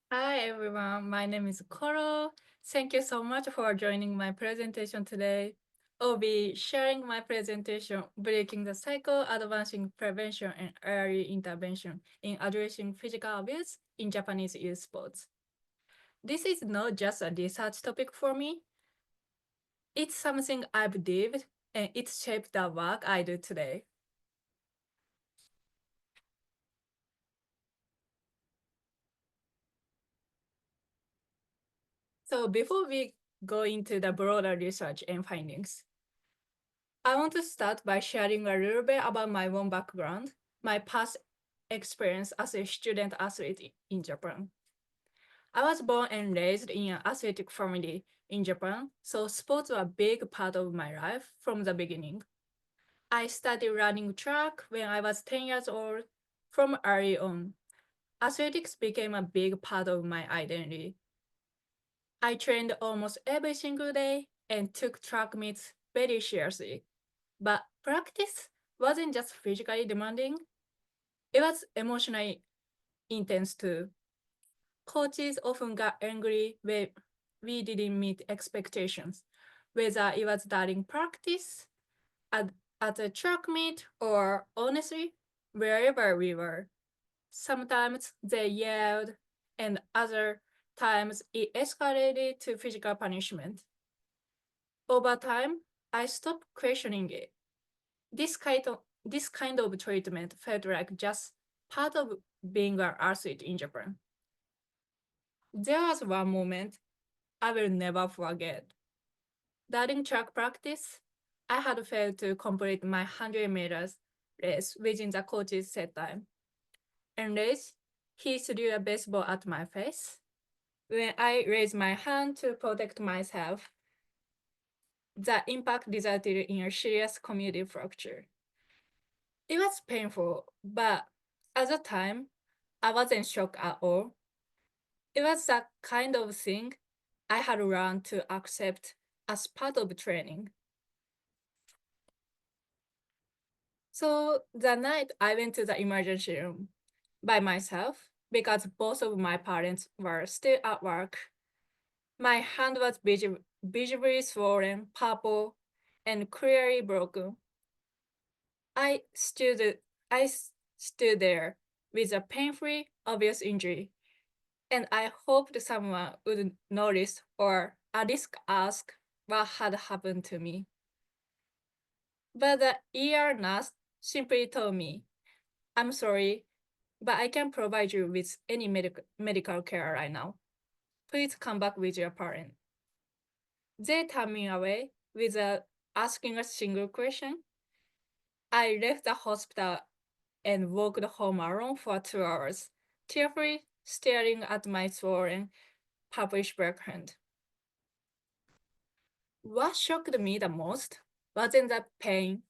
Hi everyone, my name is Koto. Thank you so much for joining my presentation today. I'll be sharing my presentation, Breaking the Cycle, Advancing Prevention and Early Intervention in Addressing Physical Abuse in Japanese Youth Sports. This is not just a research topic for me, it's something I've lived and it shaped the work I do today. So before we go into the broader research and findings, I want to start by sharing a little bit about my own background, my past experience as a student athlete in Japan. I was born and raised in an athletic family in Japan, so sports were a big part of my life from the beginning. I started running track when I was 10 years old. From early on, athletics became a big part of my identity. I trained almost every single day and took track meets very seriously. But practice wasn't just physically demanding, it was emotionally intense too. Coaches often got angry when we didn't meet expectations, whether it was during practice, at, at a track meet, or honestly, wherever we were. Sometimes they yelled, and other times it escalated to physical punishment. Over time, I stopped questioning it. This kind of treatment felt like just part of being an athlete in Japan. There was one moment I will never forget. During track practice, I had failed to complete my 100 meters race within the coach's set time. In race, he threw a baseball at my face. When I raised my hand to protect myself, the impact resulted in a serious community fracture. It was painful, but at the time, I wasn't shocked at all. It was the kind of thing I had learned to accept as part of training. So the night I went to the emergency room by myself because both of my parents were still at work. My hand was visibly swollen, purple, and clearly broken. I stood, I stood there with a painfully obvious injury, and I hoped someone would notice or at least ask what had happened to me. But the ER nurse simply told me, I'm sorry, but I can't provide you with any medical care right now. Please come back with your parent. They turned me away without asking a single question. I left the hospital and walked home alone for 2 hours, tearfully staring at my swollen, purplish black hand. What shocked me the most wasn't the pain,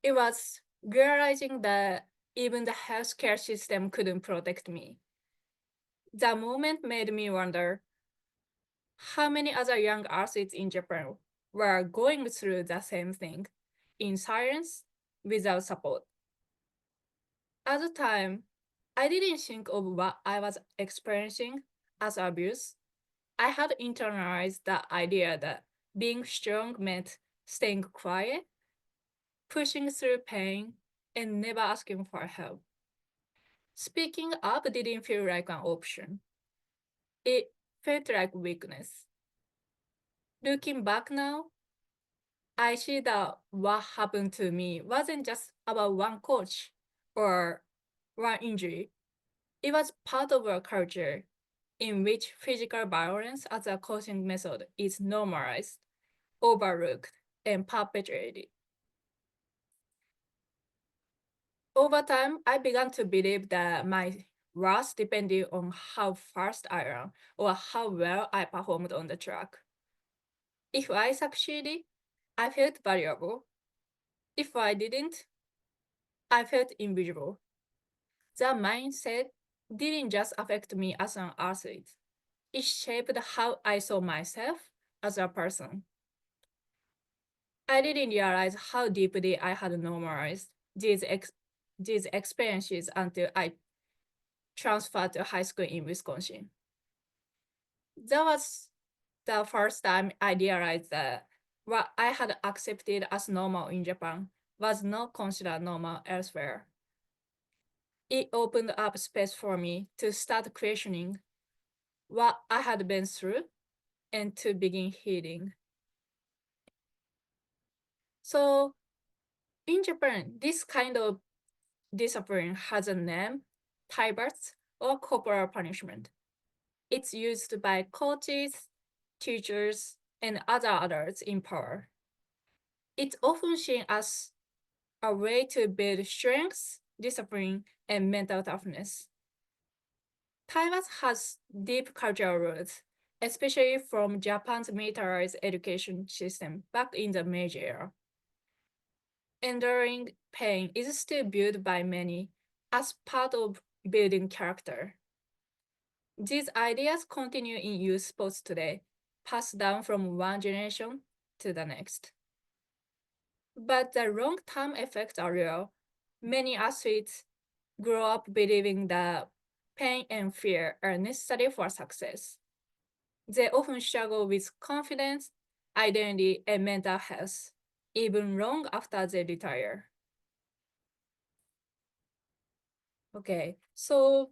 it was realizing that even the healthcare system couldn't protect me. The moment made me wonder how many other young athletes in Japan were going through the same thing in silence without support. At the time, I didn't think of what I was experiencing as abuse. I had internalized the idea that being strong meant staying quiet, pushing through pain, and never asking for help. Speaking up didn't feel like an option. It felt like weakness. Looking back now, I see that what happened to me wasn't just about one coach or one injury. It was part of a culture in which physical violence as a coaching method is normalized, overlooked, and perpetuated. Over time, I began to believe that my worth depended on how fast I ran or how well I performed on the track. If I succeeded, I felt valuable. If I didn't, I felt invisible. That mindset didn't just affect me as an athlete, it shaped how I saw myself as a person. I didn't realize how deeply I had normalized these experiences until I transferred to high school in Wisconsin. That was the first time I realized that what I had accepted as normal in Japan was not considered normal elsewhere. It opened up space for me to start questioning what I had been through and to begin healing. So in Japan, this kind of discipline has a name, tabats, or corporal punishment. It's used by coaches, teachers, and other adults in power. It's often seen as a way to build strength, discipline, and mental toughness. Taiwan has deep cultural roots, especially from Japan's militarized education system back in the Meiji era. Enduring pain is still viewed by many as part of building character. These ideas continue in youth sports today, passed down from one generation to the next. But the long-term effects are real. Many athletes grow up believing that pain and fear are necessary for success. They often struggle with confidence, identity, and mental health, even long after they retire. Okay, so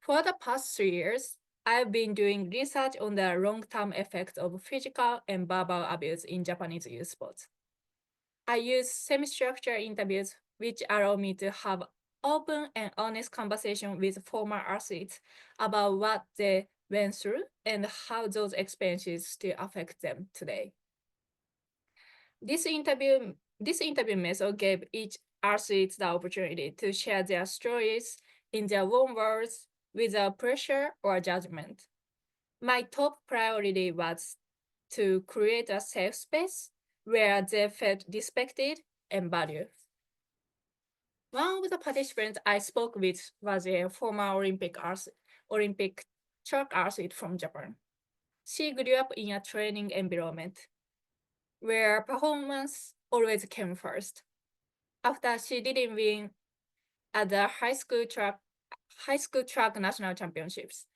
for the past 3 years, I've been doing research on the long-term effects of physical and verbal abuse in Japanese youth sports. I use semi-structured interviews, which allow me to have open and honest conversation with former athletes about what they went through and how those experiences still affect them today. This interview method gave each athlete the opportunity to share their stories in their own words without pressure or judgment. My top priority was to create a safe space where they felt respected and valued. One of the participants I spoke with was a former Olympic track athlete from Japan. She grew up in a training environment where performance always came first. After she didn't win at the high school track national championships,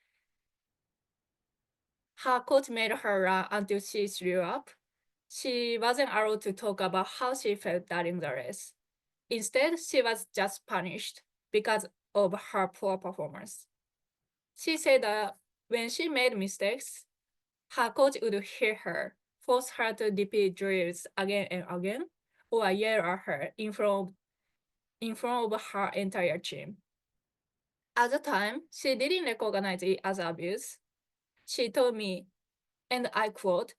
her coach made her run until she threw up. She wasn't allowed to talk about how she felt during the race. Instead, she was just punished because of her poor performance. She said that when she made mistakes, her coach would hear her, force her to repeat drills again and again, or yell at her in front of her entire team. At the time, she didn't recognize it as abuse. She told me, and I quote,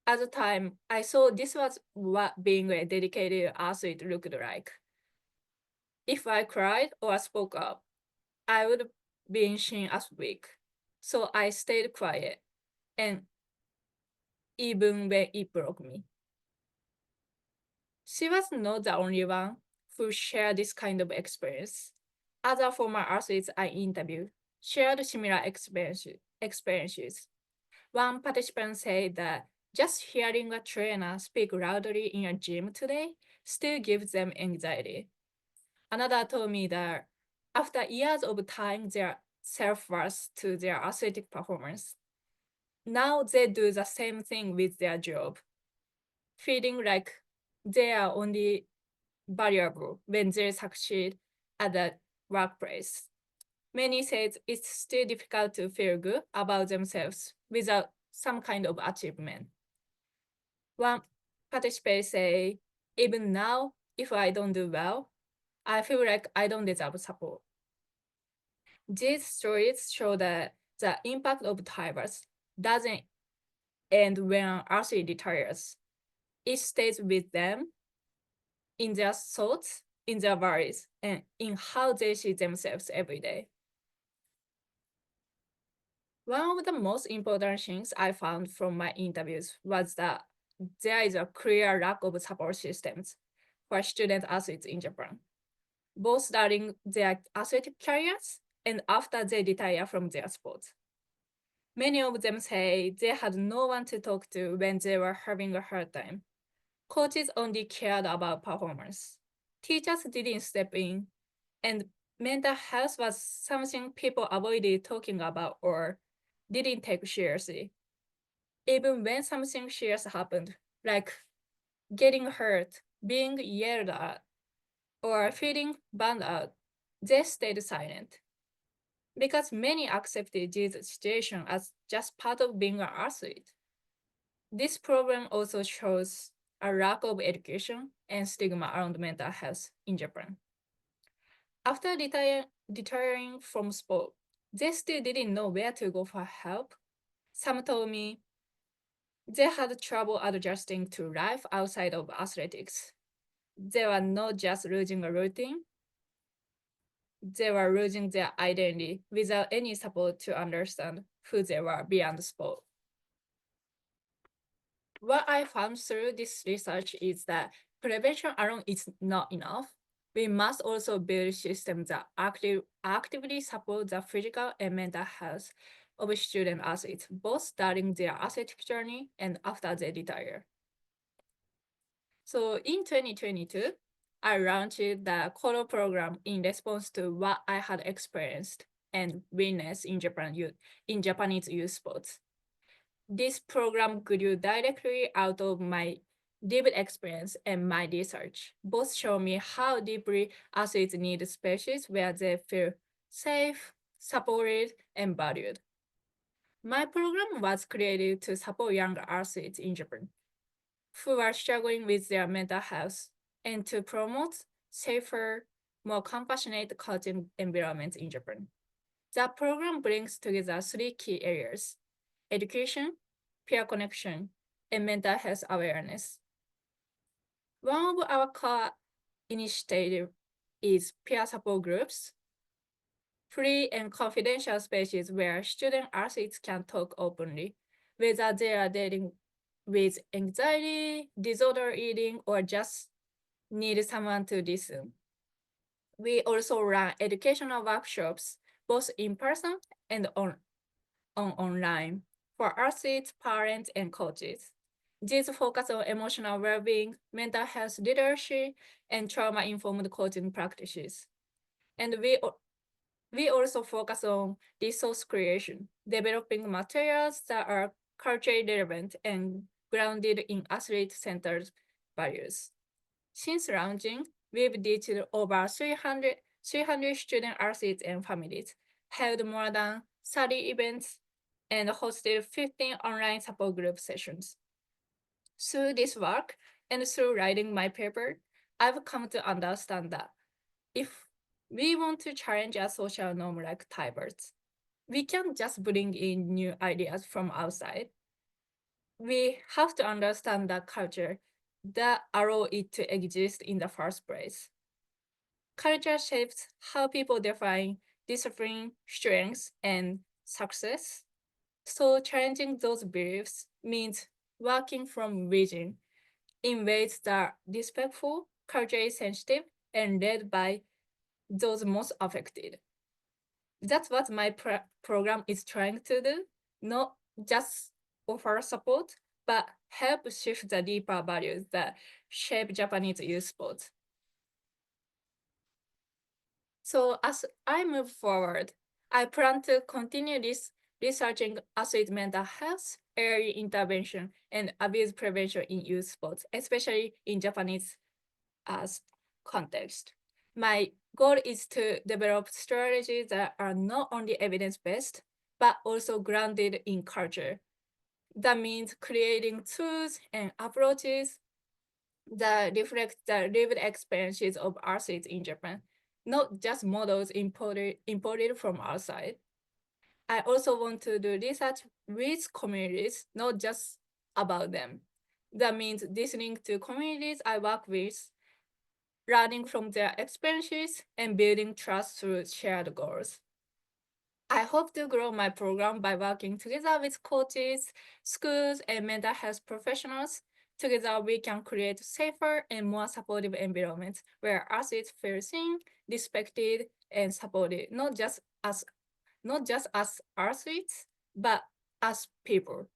"At the time, I saw this was what being a dedicated athlete looked like. If I cried or spoke up, I would be seen as weak. So I stayed quiet, and even when it broke me." She was not the only one who shared this kind of experience. Other former athletes I interviewed shared similar experiences. One participant said that just hearing a trainer speak loudly in a gym today still gives them anxiety. Another told me that after years of tying their self-worth to their athletic performance, now they do the same thing with their job, feeling like they are only valuable when they succeed at the workplace. Many said it's still difficult to feel good about themselves without some kind of achievement. One participant say, even now, if I don't do well, I feel like I don't deserve support. These stories show that the impact of tigers doesn't end when an athlete retires. It stays with them in their thoughts, in their bodies, and in how they see themselves every day. One of the most important things I found from my interviews was that there is a clear lack of support systems for student athletes in Japan, both during their athletic careers and after they retire from their sports. Many of them say they had no one to talk to when they were having a hard time. Coaches only cared about performance. Teachers didn't step in, and mental health was something people avoided talking about or didn't take seriously. Even when something serious happened, like getting hurt, being yelled at, or feeling burned out, they stayed silent. Because many accepted this situation as just part of being an athlete. This problem also shows a lack of education and stigma around mental health in Japan. After retiring from sport, they still didn't know where to go for help. Some told me they had trouble adjusting to life outside of athletics. They were not just losing a routine, they were losing their identity without any support to understand who they were beyond sport. What I found through this research is that prevention alone is not enough. We must also build systems that actively support the physical and mental health of student athletes, both during their athletic journey and after they retire. So in 2022, I launched the Koto program in response to what I had experienced and witnessed in Japanese youth sports. This program grew directly out of my lived experience and my research. Both show me how deeply athletes need spaces where they feel safe, supported, and valued. My program was created to support young athletes in Japan who are struggling with their mental health and to promote safer, more compassionate coaching environments in Japan. The program brings together three key areas: education, peer connection, and mental health awareness. One of our core initiatives is peer support groups, free and confidential spaces where student athletes can talk openly, whether they are dealing with anxiety, disorder eating, or just need someone to listen. We also run educational workshops, both in person and online, for athletes, parents, and coaches. These focus on emotional well-being, mental health literacy, and trauma-informed coaching practices. And we also focus on resource creation, developing materials that are culturally relevant and grounded in athlete-centered values. Since launching, we've reached over 300 student athletes and families, held more than 30 events, and hosted 15 online support group sessions. Through this work and through writing my paper, I've come to understand that if we want to challenge a social norm like Thai birds, we can't just bring in new ideas from outside. We have to understand the culture that allow it to exist in the first place. Culture shapes how people define discipline, strength, and success. So challenging those beliefs means working from within in ways that are respectful, culturally sensitive, and led by those most affected. That's what my program is trying to do, not just offer support, but help shift the deeper values that shape Japanese youth sports. So as I move forward, I plan to continue researching athlete mental health, early intervention, and abuse prevention in youth sports, especially in Japanese as context. My goal is to develop strategies that are not only evidence-based, but also grounded in culture. That means creating tools and approaches that reflect the lived experiences of athletes in Japan, not just models imported from outside. I also want to do research with communities, not just about them. That means listening to communities I work with, learning from their experiences, and building trust through shared goals. I hope to grow my program by working together with coaches, schools, and mental health professionals. Together, we can create safer and more supportive environments where athletes feel seen, respected, and supported, not just as athletes, but as people.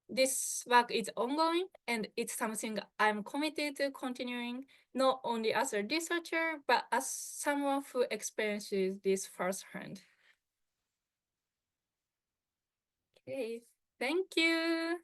This work is ongoing and it's something I'm committed to continuing, not only as a researcher, but as someone who experiences this firsthand. Okay, thank you.